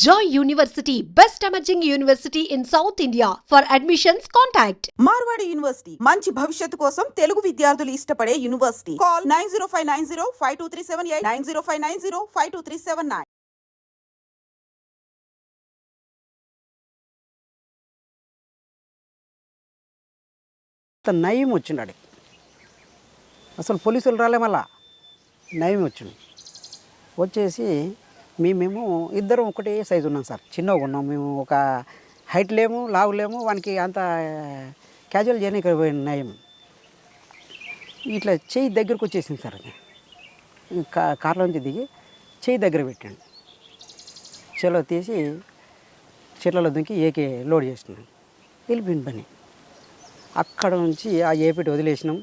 Joy University, best emerging university in South India. For admissions, contact Marwadi university మంచి భవిష్యత్తు కోసం తెలుగు విద్యార్థులు ఇష్టపడే యూనివర్సిటీ. కాల్ 9059052378 9059052379. నయం వచ్చిండు. అసలు పోలీసులు రాలే, మళ్ళా నయం వచ్చింది. వచ్చేసి మేము ఇద్దరం ఒకటే సైజు ఉన్నాం సార్, చిన్నగా ఉన్నాం మేము. ఒక హైట్ లేము, లావు లేము, వానికి అంత క్యాజువల్ చేయడానికి పోయిన నయం. ఇట్లా చెయ్యి దగ్గరకు వచ్చేసింది సార్. కార్లోంచి దిగి చెయ్యి దగ్గర పెట్టండి, చెలో తీసి చెట్లలో దుంకి ఏకే లోడ్ చేసినాం. వెళ్ళిపోయింది పని. అక్కడ నుంచి ఆ ఏపీటి వదిలేసినాం.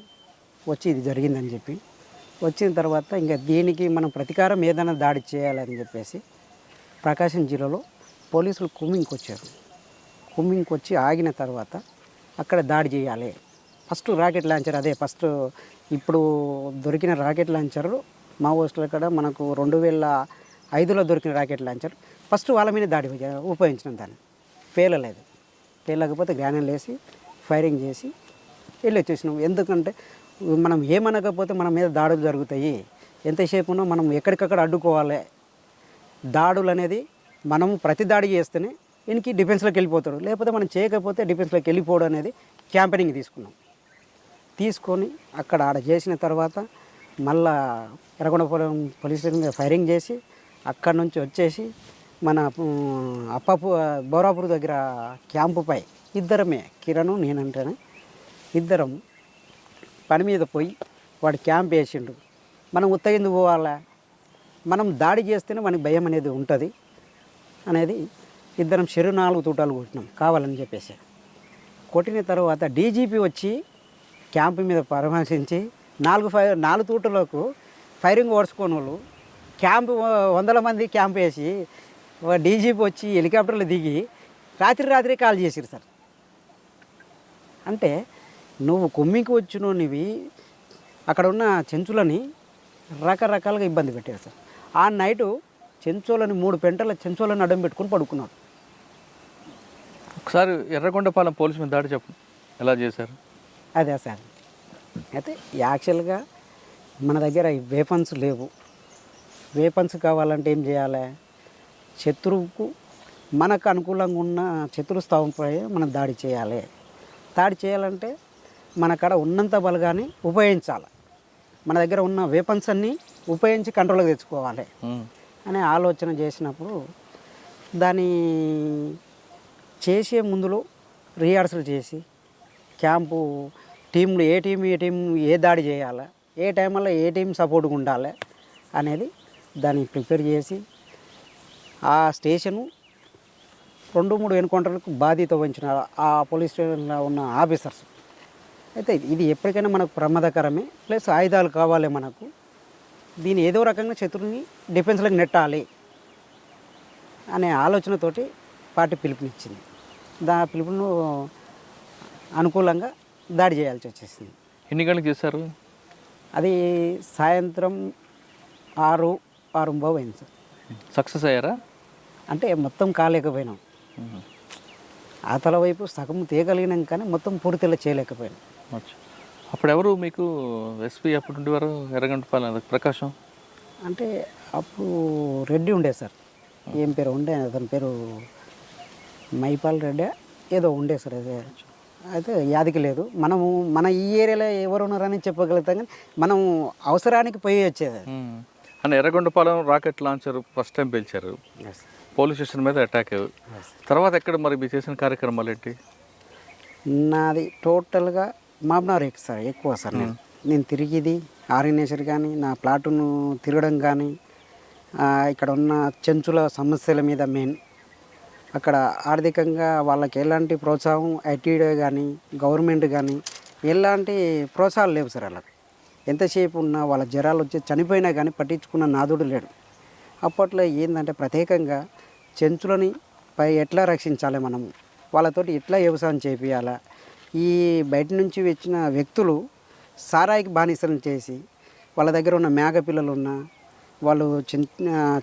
వచ్చి ఇది జరిగిందని చెప్పి వచ్చిన తర్వాత ఇంకా దీనికి మనం ప్రతీకారం ఏదైనా దాడి చేయాలని చెప్పేసి ప్రకాశం జిల్లాలో పోలీసులు కుమ్మింగ్కి వచ్చారు. కుమ్మింగ్కి వచ్చి ఆగిన తర్వాత అక్కడ దాడి చేయాలి. ఫస్ట్ రాకెట్ లాంచర్, అదే ఫస్ట్ ఇప్పుడు దొరికిన రాకెట్ లాంచర్ మావోయిస్టుల కాడ మనకు 2005లో దొరికిన రాకెట్ లాంచర్ ఫస్ట్ వాళ్ళ మీద దాడి ఉపయోగించిన దాన్ని పేలలేదు. పేలకపోతే గ్రానైల్ వేసి ఫైరింగ్ చేసి వెళ్ళి వచ్చేసినాం. ఎందుకంటే మనం ఏమనకపోతే మన మీద దాడులు జరుగుతాయి. ఎంతసేపు ఉన్నా మనం ఎక్కడికక్కడ అడ్డుకోవాలి. దాడులు అనేది మనం ప్రతి దాడి చేస్తేనే ఈయనకి డిఫెన్స్లోకి వెళ్ళిపోతాడు, లేకపోతే మనం చేయకపోతే డిఫెన్స్లోకి వెళ్ళిపోవడం అనేది క్యాంపెయినింగ్ తీసుకున్నాం. తీసుకొని అక్కడ ఆడ చేసిన తర్వాత మళ్ళా ఎర్రగొండపురం పోలీస్ స్టేషన్ మీద ఫైరింగ్ చేసి అక్కడి నుంచి వచ్చేసి మన బోరాపూర్ దగ్గర క్యాంపుపై ఇద్దరమే, కిరణ్ నేనంటేనే ఇద్దరం పని మీద పోయి వాడు క్యాంప్ వేసిండు. మనం ఉత్తగింది పోవాలా, మనం దాడి చేస్తేనే మనకి భయం అనేది ఉంటుంది అనేది ఇద్దరం 4 తూటాలు కొట్టినాం కావాలని చెప్పేసి. కొట్టిన తర్వాత డీజీపీ వచ్చి క్యాంపు మీద పరామర్శించి 4 తూటలకు ఫైరింగ్ ఓడ్చుకోని వాళ్ళు క్యాంపు 100 మంది క్యాంప్ వేసి డీజీపీ వచ్చి హెలికాప్టర్లో దిగి రాత్రి కాల్ చేసిరు సార్. అంటే నువ్వు కొమ్మికి వచ్చినవి అక్కడ ఉన్న చెంచులని రకరకాలుగా ఇబ్బంది పెట్టారు సార్. ఆ నైటు చెంచోలని 3 పెంటల చెంచోలని అడ్డం పెట్టుకుని పడుకున్నాడు. ఒకసారి ఎర్రగొండపాలెం పోలీసు మీద దాడి చెప్పు, ఎలా చేశారు? అదే సార్, అయితే యాక్చువల్గా మన దగ్గర వేపన్స్ లేవు. వేపన్స్ కావాలంటే ఏం చేయాలి? శత్రువుకు మనకు అనుకూలంగా ఉన్న శత్రుస్థావంపై మనం దాడి చేయాలి. దాడి చేయాలంటే మన కాడ ఉన్నంత బలగాన్ని ఉపయోగించాలి. మన దగ్గర ఉన్న వెపన్స్ అన్నీ ఉపయోగించి కంట్రోల్కి తెచ్చుకోవాలి అనే ఆలోచన చేసినప్పుడు దాన్ని చేసే ముందులో రిహార్సల్ చేసి క్యాంపు టీంలు ఏ టీం ఏ దాడి చేయాలి, ఏ టైంలో ఏ టీం సపోర్ట్గా ఉండాలి అనేది దాన్ని ప్రిపేర్ చేసి ఆ స్టేషను 2-3 ఎన్కౌంటర్లకు బాధ్యత వహించిన ఆ పోలీస్ స్టేషన్లో ఉన్న ఆఫీసర్స్. అయితే ఇది ఎప్పటికైనా మనకు ప్రమాదకరమే, ప్లస్ ఆయుధాలు కావాలి మనకు. దీన్ని ఏదో రకంగా శత్రువుని డిఫెన్స్లోకి నెట్టాలి అనే ఆలోచనతోటి పార్టీ పిలుపునిచ్చింది. పిలుపును అనుకూలంగా దాడి చేయాల్సి వచ్చేసింది. ఎన్ని గంటలకు చేశారు? అది సాయంత్రం 6:30 అయింది సార్. సక్సెస్ అయ్యారా? అంటే మొత్తం కాలేకపోయినాం. ఆతల వైపు సగం తీయగలిగినాం కానీ మొత్తం పూర్తిగా చేయలేకపోయినాం. అప్పుడు ఎవరు మీకు ఎస్పీ అప్పుడు ఉండేవారు? ఎర్రగొండపాలెం ప్రకాశం అంటే అప్పుడు రెడ్డి ఉండే సార్. ఏం పేరు ఉండే, అతని పేరు మైపాల్ రెడ్డి ఏదో ఉండే సార్. అదే అయితే యాదికి లేదు. మనము మన ఈ ఏరియాలో ఎవరు ఉన్నారని చెప్పగలుగుతాం, కానీ మనం అవసరానికి పోయి వచ్చేది. అంటే Yerragondapalem rocket launcher first time పేల్చారు, పోలీస్ స్టేషన్ మీద అటాక్. తర్వాత ఎక్కడ మరి మీరు చేసిన కార్యక్రమాలు ఏంటి? నాది టోటల్గా మాబ్నార్ సార్, ఎక్కువ సార్. నేను తిరిగిది ఆర్గనైజర్ కానీ నా ప్లాటును తిరగడం కానీ ఇక్కడ ఉన్న చెంచుల సమస్యల మీద మెయిన్. అక్కడ ఆర్థికంగా వాళ్ళకి ఎలాంటి ప్రోత్సాహం ఐటీడీ కానీ గవర్నమెంట్ కానీ ఎలాంటి ప్రోత్సాహాలు లేవు సార్. వాళ్ళకి ఎంతసేపు ఉన్నా వాళ్ళ జ్వరాలు వచ్చి చనిపోయినా కానీ పట్టించుకున్న నాదుడు లేడు. అప్పట్లో ఏంటంటే ప్రత్యేకంగా చెంచులని ఎట్లా రక్షించాలి, మనం వాళ్ళతోటి ఎట్లా వ్యవసాయం చేపియాలా. ఈ బయట నుంచి వచ్చిన వ్యక్తులు సారాయికి బానిసలను చేసి వాళ్ళ దగ్గర ఉన్న మేక పిల్లలు ఉన్న వాళ్ళు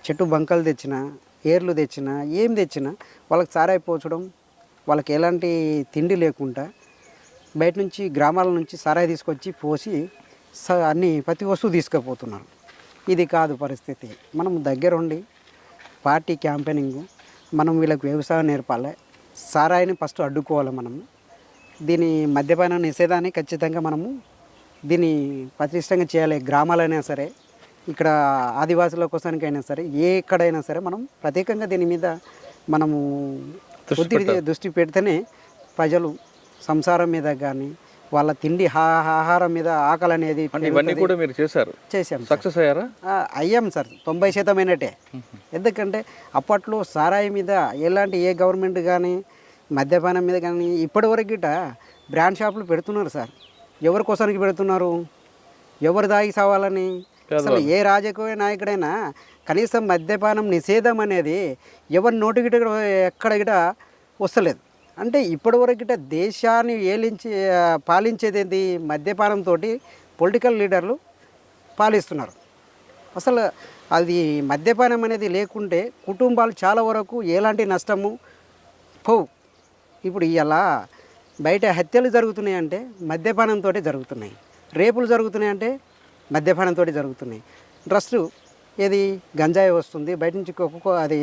చెట్టు బంకలు తెచ్చిన ఏర్లు తెచ్చినా ఏం తెచ్చినా వాళ్ళకి సారాయి పోచడం, వాళ్ళకి ఎలాంటి తిండి లేకుండా బయట నుంచి గ్రామాల నుంచి సారాయి తీసుకొచ్చి పోసి అన్ని ప్రతి వస్తువు తీసుకుపోతున్నారు. ఇది కాదు పరిస్థితి. మనం దగ్గరుండి పార్టీ క్యాంపెయినింగ్, మనం వీళ్ళకి వ్యవసాయం నేర్పాలి, సారాయిని ఫస్ట్ అడ్డుకోవాలి. మనము దీని మద్యపాన నిషేధాన్ని ఖచ్చితంగా మనము దీన్ని ప్రతిష్టంగా చేయాలి. గ్రామాలైనా సరే, ఇక్కడ ఆదివాసుల కోసానికైనా సరే, ఎక్కడైనా సరే మనం ప్రత్యేకంగా దీని మీద మనము దృష్టి పెడితేనే ప్రజలు సంసారం మీద కానీ వాళ్ళ తిండి ఆహారం మీద ఆకలి అనేది ఇవన్నీ కూడా మీరు చేశాం. సక్సెస్ అయ్యారా? అయ్యాం సార్, 90% అయినట్టే. ఎందుకంటే అప్పట్లో సారాయి మీద ఎలాంటి ఏ గవర్నమెంట్ కానీ మద్యపానం మీద కానీ ఇప్పటివరకు గిట బ్రాండ్ షాపులు పెడుతున్నారు సార్. ఎవరి కోసానికి పెడుతున్నారు? ఎవరు దాగి సావాలని? అసలు ఏ రాజకీయ నాయకుడైనా కనీసం మద్యపానం నిషేధం అనేది ఎవరి నోటి గిట ఎక్కడ గిట వస్తలేదు. అంటే ఇప్పటివరకు గిట దేశాన్ని పాలించేది ఏంటి? మద్యపానంతో పొలిటికల్ లీడర్లు పాలిస్తున్నారు. అసలు అది మద్యపానం అనేది లేకుంటే కుటుంబాలు చాలా వరకు ఎలాంటి నష్టము పోవు. ఇప్పుడు ఇలా బయట హత్యలు జరుగుతున్నాయంటే మద్యపానంతో జరుగుతున్నాయి, రేపులు జరుగుతున్నాయంటే మద్యపానంతో జరుగుతున్నాయి. డ్రగ్స్ ఏది గంజాయి వస్తుంది, బయట నుంచి అది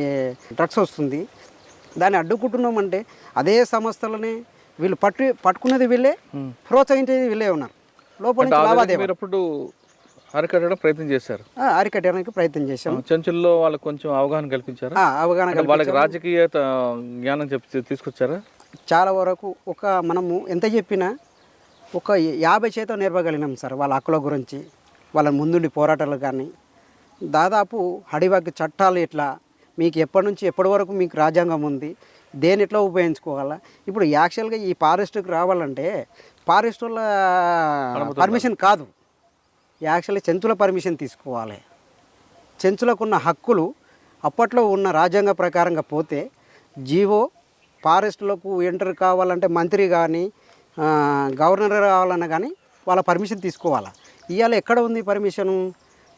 డ్రగ్స్ వస్తుంది. దాన్ని అడ్డుకుంటున్నామంటే అదే సంస్థలనే వీళ్ళు పట్టుకునేది వీళ్ళే, ప్రోత్సహించేది వీళ్ళే ఉన్నారు. లోపల నుంచి లావాదేవీలు అరికట్టడం ప్రయత్నం చేశారు. అరికట్టడానికి ప్రయత్నం చేశాం. చెంచుల్లో వాళ్ళకి కొంచెం అవగాహన కల్పించారు. వాళ్ళకి రాజకీయ జ్ఞానం తీసుకొచ్చారా? చాలా వరకు మనము ఎంత చెప్పినా 50% నేర్పగలిగినాం సార్. వాళ్ళ హక్కుల గురించి, వాళ్ళ ముందుండి పోరాటాలు కానీ, దాదాపు అడివాకి చట్టాలు ఎట్లా, మీకు ఎప్పటి నుంచి ఎప్పటి వరకు మీకు రాజ్యాంగం ఉంది, దేని ఎట్లా ఉపయోగించుకోవాలా. ఇప్పుడు యాక్చువల్గా ఈ ఫారెస్ట్కి రావాలంటే ఫారెస్ట్ వాళ్ళ పర్మిషన్ కాదు, యాక్చువల్లీ చెంచుల పర్మిషన్ తీసుకోవాలి. చెంచులకు ఉన్న హక్కులు అప్పట్లో ఉన్న రాజ్యాంగ ప్రకారంగా పోతే జీవో ఫారెస్ట్లకు ఎంటర్ కావాలంటే మంత్రి కానీ గవర్నర్ కావాలన్నా కానీ వాళ్ళ పర్మిషన్ తీసుకోవాలి. ఇవాళ ఎక్కడ ఉంది పర్మిషను?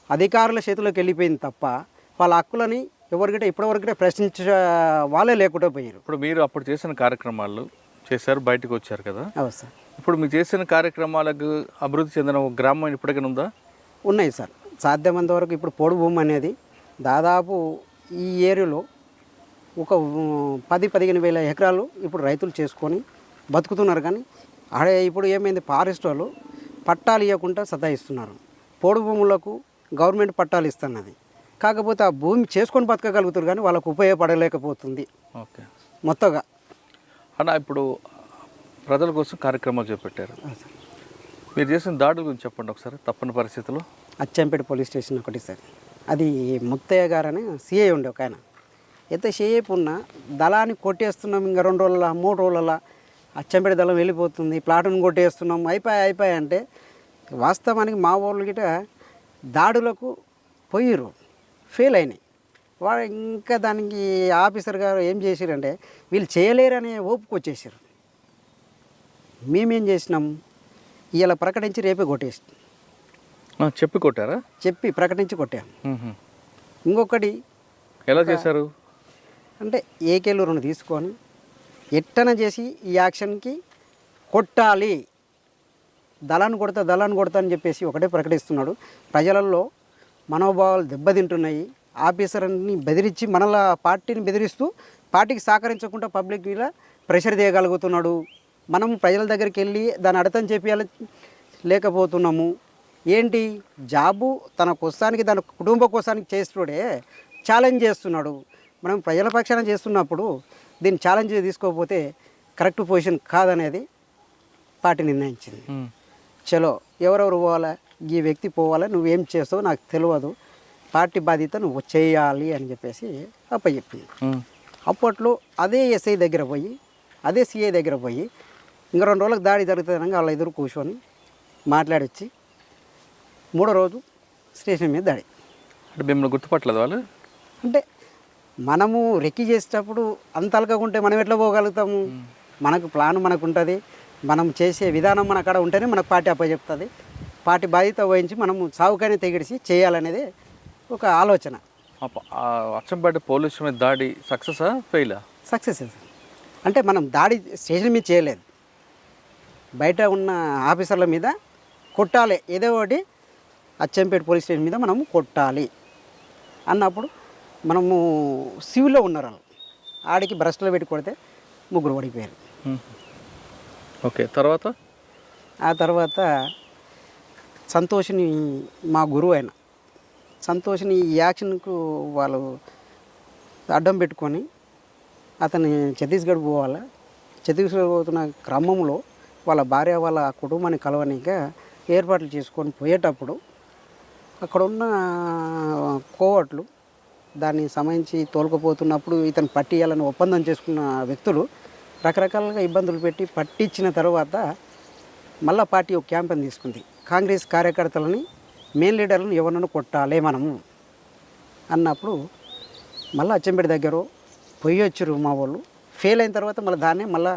అధికారుల చేతిలోకి వెళ్ళిపోయింది తప్ప వాళ్ళ హక్కులని ఎవరికంటే ఇప్పటివరకంటే ప్రశ్నించే వాళ్ళే లేకుండా పోయారు. ఇప్పుడు మీరు అప్పుడు చేసిన కార్యక్రమాలు చేశారు, బయటకు వచ్చారు కదా. అవును సార్. ఇప్పుడు మీరు చేసిన కార్యక్రమాలకు అభివృద్ధి చెందిన ఒక గ్రామం ఇప్పటికైనా ఉందా? ఉన్నాయి సార్. సాధ్యమైనంత వరకు ఇప్పుడు పోడు భూమి అనేది దాదాపు ఈ ఏరియాలో ఒక 10-15 వేల ఎకరాలు ఇప్పుడు రైతులు చేసుకొని బతుకుతున్నారు. కానీ ఇప్పుడు ఏమైంది, ఫారెస్ట్ వాళ్ళు పట్టాలు ఇవ్వకుండా సతాయిస్తున్నారు. పోడు భూములకు గవర్నమెంట్ పట్టాలు ఇస్తున్నది, కాకపోతే ఆ భూమి చేసుకొని బతకగలుగుతారు కానీ వాళ్ళకు ఉపయోగపడలేకపోతుంది. ఓకే, మొత్తంగా అన్న ఇప్పుడు ప్రజల కోసం కార్యక్రమాలు చేపట్టారు. మీరు చేసిన దాడుల గురించి చెప్పండి ఒకసారి. తప్పని పరిస్థితుల్లో అచ్చంపేట పోలీస్ స్టేషన్ ఒకటి సార్. అది ముత్తయ్య గారని సిఐ ఉండే ఒక ఆయన. ఎంతసేపు ఉన్నా దళాన్ని కొట్టేస్తున్నాం, ఇంకా 2 రోజుల 3 రోజుల అచ్చంపేట దళం వెళ్ళిపోతుంది, ప్లాటును కొట్టేస్తున్నాం, అయిపోయాయి అంటే వాస్తవానికి మా వాళ్ళు గిట దాడులకు పోయిర్రు, ఫెయిల్ అయినాయి. వాడు ఇంకా దానికి ఆఫీసర్ గారు ఏం చేశారంటే వీళ్ళు చేయలేరనే ఓపుకు వచ్చేసారు. మేమేం చేసినాం, ఇలా ప్రకటించి రేపే కొట్టేసి చెప్పి కొట్టారా? చెప్పి ప్రకటించి కొట్టాం. ఇంకొకటి ఎలా చేశారు అంటే ఏకేలు 2 తీసుకొని ఎట్టన చేసి ఈ యాక్షన్కి కొట్టాలి, దళాన్ని కొడతా అని చెప్పేసి ఒకటే ప్రకటిస్తున్నాడు. ప్రజలలో మనోభావాలు దెబ్బతింటున్నాయి. ఆఫీసర్ని బెదిరించి మనల పార్టీని బెదిరిస్తూ పార్టీకి సహకరించకుండా పబ్లిక్ మీద ప్రెషర్ చేయగలుగుతున్నాడు. మనం ప్రజల దగ్గరికి వెళ్ళి దాన్ని అర్థం చెప్పాలి లేకపోతున్నాము. ఏంటి జాబు తన కోసానికి తన కుటుంబ కోసానికి చేస్తుడే ఛాలెంజ్ చేస్తున్నాడు. మనం ప్రజల పక్షాన చేస్తున్నప్పుడు దీన్ని ఛాలెంజ్ తీసుకోకపోతే కరెక్ట్ పొజిషన్ కాదనేది పార్టీ నిర్ణయించింది. చలో ఎవరెవరు పోవాలా, ఈ వ్యక్తి పోవాలా, నువ్వేం చేస్తావు నాకు తెలియదు, పార్టీ బాధ్యత నువ్వు చేయాలి అని చెప్పేసి అప్పచెప్పింది. అప్పట్లో అదే ఎస్ఐ దగ్గర పోయి అదే సిఐ దగ్గర పోయి ఇంకా 2 రోజులకు దాడి జరుగుతుందనగా వాళ్ళ ఎదురు కూర్చొని మాట్లాడొచ్చి 3వ రోజు స్టేషన్ మీద దాడి. అంటే మిమ్మల్ని గుర్తుపట్టలేదు వాళ్ళు? అంటే మనము రెక్కి చేసేటప్పుడు అంత అలకకుంటే మనం ఎట్లా పోగలుగుతాము? మనకు ప్లాన్ మనకు ఉంటుంది, మనం చేసే విధానం మన అక్కడ ఉంటేనే మనకు పార్టీ అప్పచెప్తుంది. పార్టీ బాధ్యత వహించి మనము సావుకైనా తెగిడిసి చేయాలనేది ఒక ఆలోచన. ఆ అచ్చంపేట పోలీసు మీద దాడి సక్సెసా ఫెయిలా? Success sir. అంటే మనం దాడి స్టేషన్ మీద చేయలేదు, బయట ఉన్న ఆఫీసర్ల మీద కొట్టాలి, ఏదో ఒకటి అచ్చంపేట పోలీస్ స్టేషన్ మీద మనము కొట్టాలి అన్నప్పుడు మనము సివిల్లో ఉన్నారు వాళ్ళు, ఆడికి బ్రష్లో పెట్టి కొడితే ముగ్గురు పడిపోయారు. ఓకే, తర్వాత ఆ తర్వాత సంతోష్ని, మా గురువు అయిన సంతోష్ని ఈ యాక్షన్కు వాళ్ళు అడ్డం పెట్టుకొని అతన్ని ఛత్తీస్గఢ్ పోవాలి. ఛత్తీస్గఢ్ పోతున్న క్రమంలో వాళ్ళ భార్య వాళ్ళ కుటుంబాన్ని కలవనిక ఏర్పాట్లు చేసుకొని పోయేటప్పుడు అక్కడ ఉన్న కోవట్లు దాన్ని సంబంధించి తోలుకుపోతున్నప్పుడు ఇతను పట్టియాలని ఒప్పందం చేసుకున్న వ్యక్తులు రకరకాలుగా ఇబ్బందులు పెట్టి పట్టించిన తర్వాత మళ్ళా పార్టీ ఒక క్యాంపెయిన్ తీసుకుంది. కాంగ్రెస్ కార్యకర్తలని, మెయిన్ లీడర్లను ఎవరినైనా కొట్టాలి మనము అన్నప్పుడు మళ్ళీ అచ్చంపేట దగ్గర పోయి వచ్చారు మా వాళ్ళు. ఫెయిల్ అయిన తర్వాత మళ్ళీ దాన్నే మళ్ళీ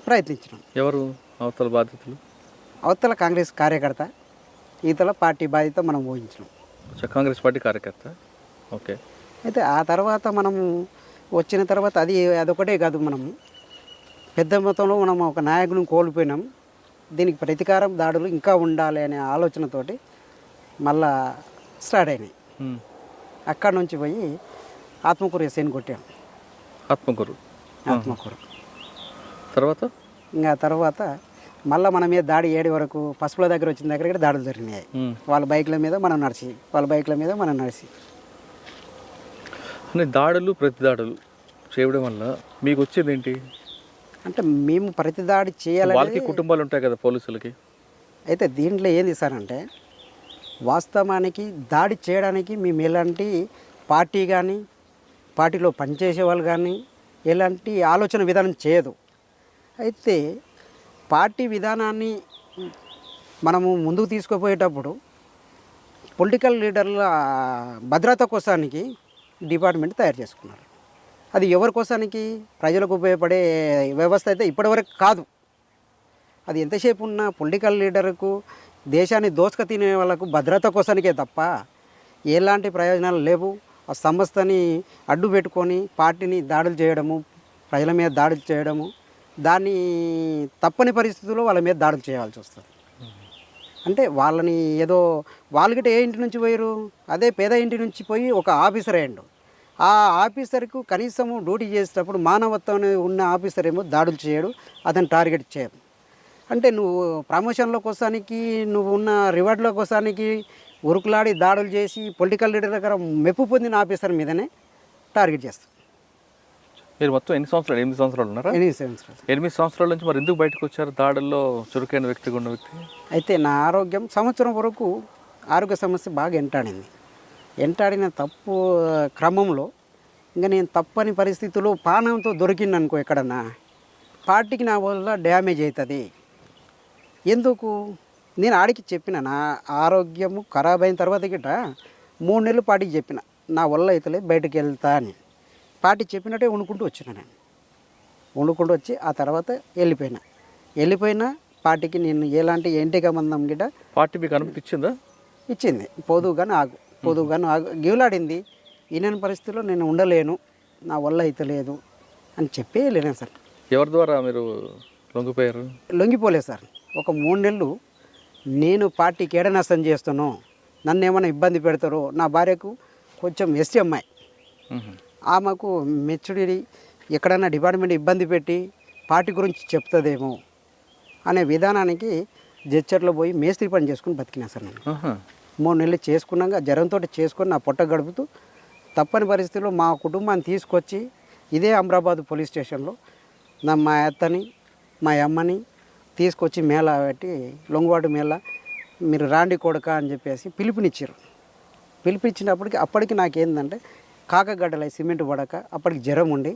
ప్రయత్నించినాం. ఎవరు అవతల బాధితులు? అవతల కాంగ్రెస్ కార్యకర్త, ఈతల పార్టీ బాధ్యత మనం ఊహించినాం. కాంగ్రెస్ పార్టీ కార్యకర్త. ఓకే. అయితే ఆ తర్వాత మనము వచ్చిన తర్వాత అదొకటే కాదు, మనము పెద్ద మొత్తంలో మనం ఒక నాయకుని కోల్పోయినాం. దీనికి ప్రతీకారం దాడులు ఇంకా ఉండాలి అనే ఆలోచనతోటి మళ్ళా స్టార్ట్ అయినాయి. అక్కడ నుంచి పోయి ఆత్మకూరు ఎస్ఐని కొట్టాం. ఆత్మకూరు తర్వాత ఇంకా తర్వాత మళ్ళీ మన మీద దాడి ఏడు వరకు పసుపుల దగ్గర వచ్చిన దగ్గర దాడులు జరిగినాయి. వాళ్ళ బైక్ల మీద మనం నడిచి దాడులు ప్రతి దాడులు చేయడం వల్ల మీకు వచ్చేది ఏంటి? అంటే మేము ప్రతి దాడి చేయాలి, వాళ్ళకి కుటుంబాలు ఉంటాయి కదా పోలీసులకి. అయితే దీంట్లో ఏంది సార్ అంటే వాస్తవానికి దాడి చేయడానికి మేము ఎలాంటి పార్టీ కానీ పార్టీలో పనిచేసే వాళ్ళు కానీ ఎలాంటి ఆలోచన విధానం చేయదు. అయితే పార్టీ విధానాన్ని మనము ముందుకు తీసుకుపోయేటప్పుడు పొలిటికల్ లీడర్ల భద్రత కోసానికి డిపార్ట్మెంట్ తయారు చేసుకున్నారు. అది ఎవరి కోసానికి? ప్రజలకు ఉపయోగపడే వ్యవస్థ అయితే ఇప్పటివరకు కాదు. అది ఎంతసేపు ఉన్న పొలిటికల్ లీడర్కు, దేశాన్ని దోసుక తినే వాళ్ళకు భద్రత కోసానికే తప్ప ఎలాంటి ప్రయోజనాలు లేవు. ఆ సంస్థని అడ్డు పెట్టుకొని పార్టీని దాడులు చేయడము, ప్రజల మీద దాడులు చేయడము, దాన్ని తప్పని పరిస్థితుల్లో వాళ్ళ మీద దాడులు చేయాల్సి వస్తుంది. అంటే వాళ్ళని ఏదో వాళ్ళకిట ఏ ఇంటి నుంచి పోయారు, అదే పేద ఇంటి నుంచి పోయి ఒక ఆఫీసర్ అయ్యండు. ఆ ఆఫీసర్కు కనీసము డ్యూటీ చేసేటప్పుడు మానవత్వం ఉన్న ఆఫీసర్ ఏమో దాడులు చేయడు, అతను టార్గెట్ చేయడు. అంటే నువ్వు ప్రమోషన్ల కోసానికి, నువ్వు ఉన్న రివార్డుల కోసానికి ఉరుకులాడి దాడులు చేసి పొలిటికల్ లీడర్ దగ్గర మెప్పు పొందిన ఆఫీసర్ మీదనే టార్గెట్ చేస్తావు. మీరు మొత్తం ఎన్ని సంవత్సరాలు? 8 సంవత్సరాలు ఉన్నారా? 8 సంవత్సరాలు. 8 సంవత్సరాల నుంచి మరి ఎందుకు బయటకు వచ్చారు? దాడుల్లో చురుకైన వ్యక్తిగా ఉన్న వ్యక్తి. అయితే నా ఆరోగ్యం సంవత్సరం వరకు ఆరోగ్య సమస్య బాగా ఎంటాడిన తప్పు క్రమంలో ఇంకా నేను తప్పని పరిస్థితుల్లో పానంతో దొరికింది అనుకో ఎక్కడన్నా, పార్టీకి నా వల్ల డ్యామేజ్ అవుతుంది. ఎందుకు నేను ఆడికి చెప్పిన, నా ఆరోగ్యము ఖరాబ్ అయిన తర్వాత గిట్ట 3 నెలలు పార్టీకి చెప్పిన నా వల్ల అవుతలే బయటకు వెళ్తా అని. పార్టీ చెప్పినట్టే వండుకుంటూ వచ్చిన, నేను వండుకుంటూ వచ్చి ఆ తర్వాత వెళ్ళిపోయినా పార్టీకి నేను ఎలాంటి ఎంటిక మందం గిట్ట పార్టీ మీకు అనుమతి ఇచ్చిందా? ఇచ్చింది. పొదువుగాను ఆగు గివులాడింది. ఈయన పరిస్థితిలో నేను ఉండలేను, నా వల్ల అయితే లేదు అని చెప్పి వెళ్ళినా సార్. ఎవరి ద్వారా మీరు లొంగిపోయారు? లొంగిపోలేదు సార్. ఒక 3 నెలలు నేను పార్టీకి ఏడ నష్టం చేస్తానో, నన్ను ఏమైనా ఇబ్బంది పెడతారో, నా భార్యకు కొంచెం ఎస్టీ అమ్మాయి, ఆమెకు మెచ్చుడి ఎక్కడైనా డిపార్ట్మెంట్ ఇబ్బంది పెట్టి పార్టీ గురించి చెప్తుందేమో అనే విధానానికి జడ్చర్లో పోయి మేస్త్రి పని చేసుకుని బతికినా సార్. నేను 3 నెలలు చేసుకున్నాక జ్వరంతో చేసుకొని నా పొట్ట గడుపుతూ తప్పని పరిస్థితుల్లో మా కుటుంబాన్ని తీసుకొచ్చి ఇదే అమరాబాద్ పోలీస్ స్టేషన్లో మా అత్తని మా అమ్మని తీసుకొచ్చి మేళ పెట్టి, లొంగువాటు మేళ, మీరు రాండి కొడక అని చెప్పేసి పిలిపించినప్పటికి అప్పటికి నాకేందంటే కాకగడ్డలై సిమెంట్ పడక అప్పటికి జ్వరం ఉండి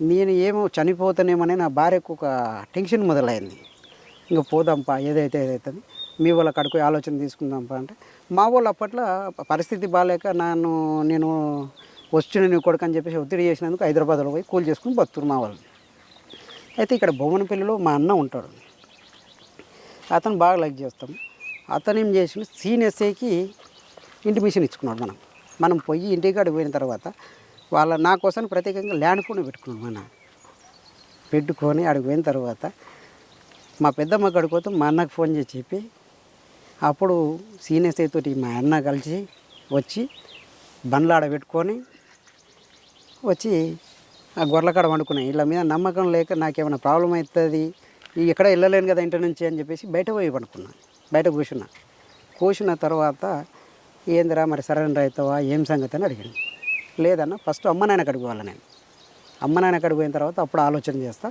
నేను ఏమో చనిపోతానేమని నా భార్యకు ఒక టెన్షన్ మొదలైంది. ఇంకా పోదాంపా, ఏదైతే మీ వాళ్ళ కడుకు ఆలోచన తీసుకుందాంపా అంటే, మా వాళ్ళు అప్పట్లో పరిస్థితి బాగాలేక నేను వచ్చిన నీ కొడుకు అని చెప్పేసి ఒత్తిడి చేసినందుకు హైదరాబాద్లో పోయి కూలి చేసుకుని బతుకురు మా వాళ్ళు. అయితే ఇక్కడ బొమ్మనపల్లిలో మా అన్న ఉంటాడు, అతను బాగా లైక్ చేస్తాం. అతను ఏం చేసిన సీన్ ఎస్ఐకి ఇంటిమేషన్ ఇచ్చుకున్నాడు. మనం పోయి ఇంటికాడికి పోయిన తర్వాత నా కోసం ప్రత్యేకంగా ల్యాండ్ ఫోన్ పెట్టుకున్నాం పెట్టుకొని అక్కడికి పోయిన తర్వాత మా పెద్దమ్మ కాడికి పోతే మా అన్నకు ఫోన్ చేసి చెప్పి అప్పుడు సీనియర్స్ తోటి మా అన్న కలిసి వచ్చి బండ్లు ఆడ పెట్టుకొని వచ్చి ఆ గొర్రెల కాడ వండుకున్నాయి. వీళ్ళ మీద నమ్మకం లేక నాకేమైనా ప్రాబ్లం అవుతుంది, ఎక్కడ వెళ్ళలేను కదా ఇంటి నుంచి అని చెప్పేసి బయట పోయి పండుకున్నాను. బయట కూర్చున్న తర్వాత ఏందిరా మరి సరెండర్ అవుతావా ఏం సంగతి అని అడిగాను. లేదన్న ఫస్ట్ అమ్మ నాయన కాడికి పోవాలి. నేను అమ్మ నాయన కాడికి పోయిన తర్వాత అప్పుడు ఆలోచన చేస్తా.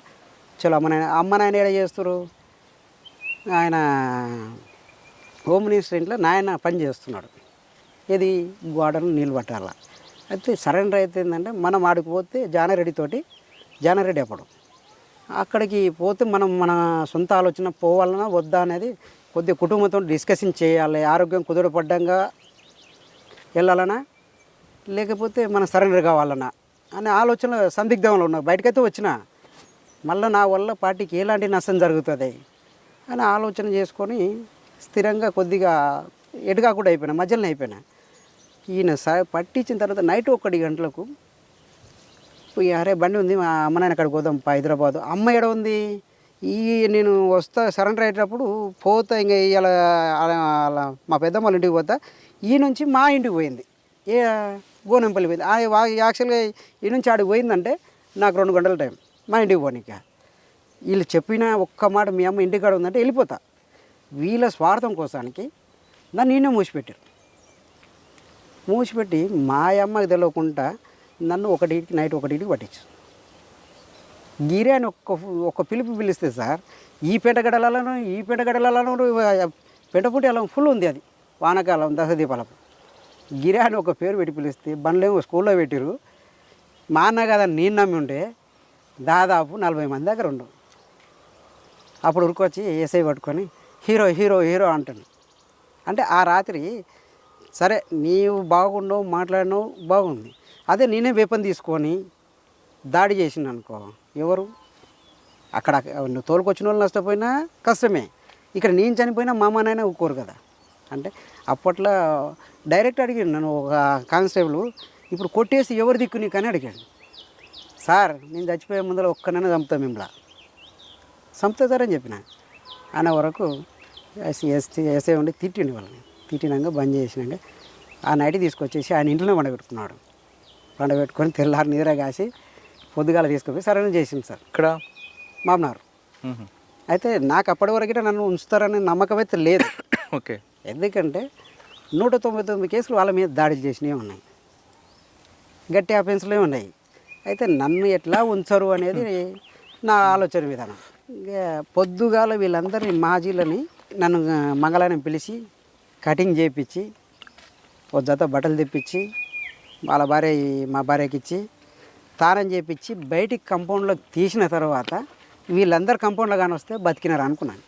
చలో అమ్మ నాయన ఏడ చేస్తారు, ఆయన హోమ్ మినిస్టర్ ఇంట్లో నాయన పని చేస్తున్నాడు, ఇది గోడను నీళ్ళు పట్టాల. అయితే సరెండర్ అయితే ఏంటంటే మనం ఆడికి పోతే జానారెడ్డి అప్పుడు అక్కడికి పోతే మనం మన సొంత ఆలోచన పోవాలన్నా వద్దా అనేది కొద్దిగా కుటుంబంతో డిస్కషన్ చేయాలి. ఆరోగ్యం కుదుటపడ్డంగా వెళ్ళాలన్నా లేకపోతే మన సరెండర్ కావాలన్నా అనే ఆలోచన సందిగ్ధంలో ఉన్నా. బయటకైతే వచ్చిన మళ్ళీ నా వల్ల పార్టీకి ఎలాంటి నష్టం జరుగుతుంది అని ఆలోచన చేసుకొని స్థిరంగా కొద్దిగా ఎటుగా కూడా అయిపోయినా, మధ్యలోనే అయిపోయినా. ఈయన పట్టించిన తర్వాత నైట్ 1 గంటలకు అరే బండి ఉంది మా అమ్మ నాయన అక్కడికి పోదాం హైదరాబాదు. అమ్మ ఎడ ఉంది, నేను వస్తా సరెండర్ అయ్యేటప్పుడు పోతా ఇంకా అలా మా పెద్దమ్మ వాళ్ళ ఇంటికి పోతా. ఈ నుంచి మా ఇంటికి పోయింది, గోనెంపల్లి పోయింది. యాక్చువల్గా ఈ నుంచి ఆడికి పోయిందంటే నాకు 2 గంటల టైం మా ఇంటికి పోనీక. వీళ్ళు చెప్పిన ఒక్క మాట మీ అమ్మ ఇంటికాడ ఉందంటే వెళ్ళిపోతా. వీళ్ళ స్వార్థం కోసానికి నన్ను నేనే మూసిపెట్టి మా అమ్మకి తెలియకుండా నన్ను నైట్ 1కి పట్టించు. గిరి అని ఒక్క పిలుపు పిలిస్తే సార్ ఈ పెంటగడలను పెంటపుట్టి అలా ఫుల్ ఉంది. అది వానకాలం దశదీపాలకు గిరి అని ఒక పేరు పెట్టి పిలిస్తే బండ్లేమో స్కూల్లో పెట్టిరు. మా అన్న కదా నేను నమ్మి ఉంటే దాదాపు 40 మంది దగ్గర ఉండు. అప్పుడు ఉరికొచ్చి ఎస్ఐ పట్టుకొని హీరో హీరో హీరో అంటాను. అంటే ఆ రాత్రి సరే నీవు బాగున్నావు మాట్లాడినావు బాగుంది, అదే నేనే వేపన్ తీసుకొని దాడి చేసింది అనుకో ఎవరు అక్కడ నువ్వు తోలుకొచ్చిన వాళ్ళు నష్టపోయినా కష్టమే, ఇక్కడ నేను చనిపోయినా మా అమ్మ నాయన ఊరుకోరు కదా. అంటే అప్పట్లో డైరెక్ట్ అడిగాను నన్ను ఒక కానిస్టేబుల్, ఇప్పుడు కొట్టేసి ఎవరు దిక్కు నీకు అని అడిగాడు. సార్ నేను చచ్చిపోయే ముందర ఒక్కనైనా చంపుతా మిమ్మల్ని, చంపుతారని చెప్పిన. అన్న వరకు ఎస్ఐ ఉండి తిట్టిండి వాళ్ళని. తిట్టినాక బంద్ చేసినాక ఆ నైట్ తీసుకొచ్చేసి ఆయన ఇంట్లోనే పండబెట్టుకున్నాడు. పండబెట్టుకొని తెల్లారి నిద్ర కాసి పొద్దుగాల తీసుకుపోయి సరైన చేసింది సార్ ఇక్కడ మామనారు. అయితే నాకు అప్పటి వరకు నన్ను ఉంచుతారనే నమ్మకం అయితే లేదు. ఓకే, ఎందుకంటే 199 కేసులు వాళ్ళ మీద దాడులు చేసినవి ఉన్నాయి, గట్టి ఆఫెన్స్లే ఉన్నాయి. అయితే నన్ను ఎట్లా ఉంచరు అనేది నా ఆలోచన విధానం. పొద్దుగాల వీళ్ళందరినీ మాజీలని నన్ను మంగళాన్ని పిలిచి కటింగ్ చేయించి ఒక జత బట్టలు తెప్పించి మా భార్యకి ఇచ్చి తానం చేయించి బయటికి కంపౌండ్లోకి తీసిన తర్వాత వీళ్ళందరూ కంపౌండ్లో కానీ వస్తే బతికినారు అనుకున్నాను.